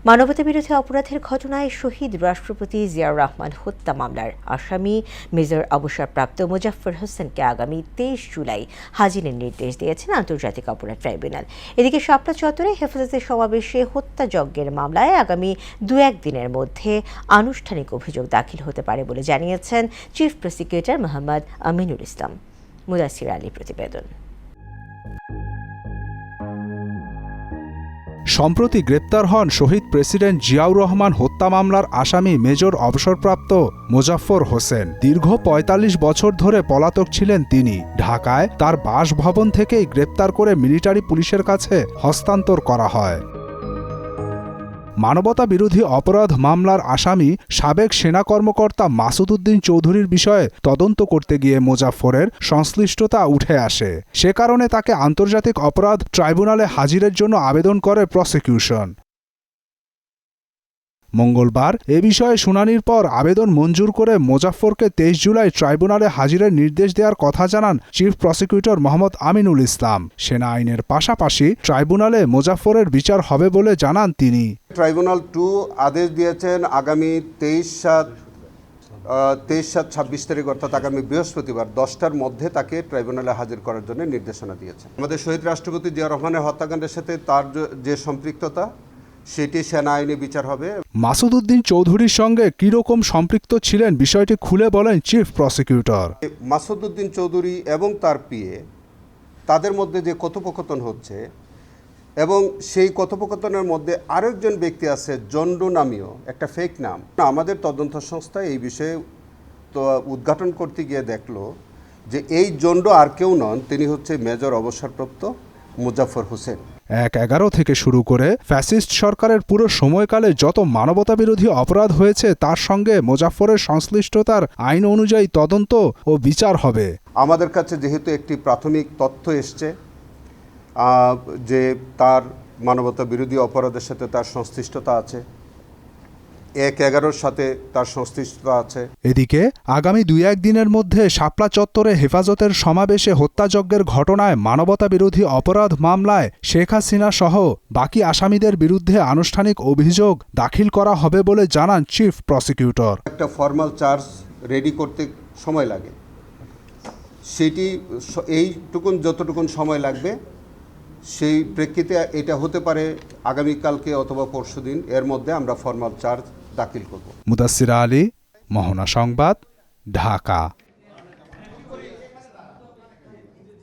মানবতাবিরোধী অপরাধের ঘটনায় শহীদ রাষ্ট্রপতি জিয়াউর রহমান হত্যা মামলার আসামি মেজর অবসরপ্রাপ্ত মোজাফফর হোসেনকে আগামী 23 জুলাই হাজিরের নির্দেশ দিয়েছেন আন্তর্জাতিক অপরাধ ট্রাইব্যুনাল। এদিকে শাপলা চত্বরে হেফাজতের সমাবেশে হত্যাযজ্ঞের মামলায় আগামী 2-1 দিনের মধ্যে আনুষ্ঠানিক অভিযোগ দাখিল হতে পারে বলে জানিয়েছেন চিফ প্রসিকিউটর মোহাম্মদ আমিনুল ইসলাম। মুদাসির আলী প্রতিবেদন। সম্প্রতি গ্রেপ্তার হন শহীদ প্রেসিডেন্ট জিয়াউর রহমান হত্যা মামলার আসামি মেজর অবসরপ্রাপ্ত মোজাফফর হোসেন। দীর্ঘ ৪৫ বছর ধরে পলাতক ছিলেন তিনি। ঢাকায় তার বাসভবন থেকেই গ্রেপ্তার করে মিলিটারি পুলিশের কাছে হস্তান্তর করা হয়। মানবতা বিরোধী অপরাধ মামলার আসামি সাবেক সেনা কর্মকর্তা মাসুদ উদ্দিন চৌধুরীর বিষয়ে তদন্ত করতে গিয়ে মোজাফফরের সংশ্লিষ্টতা উঠে আসে। সে কারণে তাকে আন্তর্জাতিক অপরাধ ট্রাইব্যুনালে হাজিরের জন্য আবেদন করে প্রসিকিউশন। মঙ্গলবার এ বিষয়ে শুনানির পর আবেদন মঞ্জুর করে মোজাফফরকে 23 জুলাই ট্রাইব্যুনালে হাজিরের নির্দেশ দেওয়ার কথা জানান চিফ প্রসিকিউটর মোহাম্মদ আমিনুল ইসলাম। সেনা আইনের পাশাপাশি ট্রাইব্যুনালে মোজাফফরের বিচার হবে বলে জানান তিনি। ট্রাইব্যুনাল 2 আদেশ দিয়েছেন আগামী 23/7/26 তারিখ অর্থাৎ আগামী বৃহস্পতিবার 10টার মধ্যে তাকে ট্রাইব্যুনালে হাজির করার জন্য নির্দেশনা দিয়েছেন। আমাদের শহীদ রাষ্ট্রপতি জিয়া রহমানের হত্যাকাণ্ডের সাথে তার যে সম্পৃক্ততা সেটি সেনা আইনে বিচার হবে। মাসুদ উদ্দিন চৌধুরীর সঙ্গে কিরকম সম্পৃক্ত ছিলেন বিষয়টি খুলে বলেন চিফ প্রসিকিউটর। মাসুদ উদ্দিন চৌধুরী এবং তার পিএ তাদের মধ্যে যে কথোপকথন হচ্ছে এবং সেই কথোপকথনের মধ্যে আরেকজন ব্যক্তি আছে জন্ডু নামীয় একটা ফেক নাম। আমাদের তদন্ত সংস্থা এই বিষয়ে তো উদ্ঘাটন করতে গিয়ে দেখলো যে এই জন্ডু আর কেউ নন, তিনি হচ্ছে মেজর অবসরপ্রাপ্ত মোজাফফর হোসেন। 1/11 থেকে শুরু করে ফ্যাসিস্ট সরকারের পুরো সময়কালে যত মানবতাবিরোধী অপরাধ হয়েছে তার সঙ্গে মোজাফফরের সংশ্লিষ্টতার আইন অনুযায়ী তদন্ত ও বিচার হবে। আমাদের কাছে যেহেতু একটি প্রাথমিক তথ্য এসছে যে তার মানবতা বিরোধী অপরাধের সাথে তার সংশ্লিষ্টতা আছে, 1/11 সাথে তার সংশ্লিষ্টতা আছে। এদিকে আগামী 2-1 দিনের মধ্যে শাপলা চত্বরে হেফাজতের সমাবেশে হত্যাযজ্ঞের ঘটনায় মানবতা বিরোধী অপরাধ মামলায় শেখ হাসিনা সহ বাকি আসামিদের বিরুদ্ধে আনুষ্ঠানিক অভিযোগ দাখিল করা হবে বলে জানান চিফ প্রসিকিউটর। একটা ফর্মাল চার্জ রেডি করতে সময় লাগে, সেটি যতটুকুন সময় লাগবে সেই প্রেক্ষিতে এটা হতে পারে আগামীকালকে অথবা পরশুদিন, এর মধ্যে আমরা ফর্মাল চার্জ দাখিল করব। মুদাসির আলী, মোহনা সংবাদ, ঢাকা।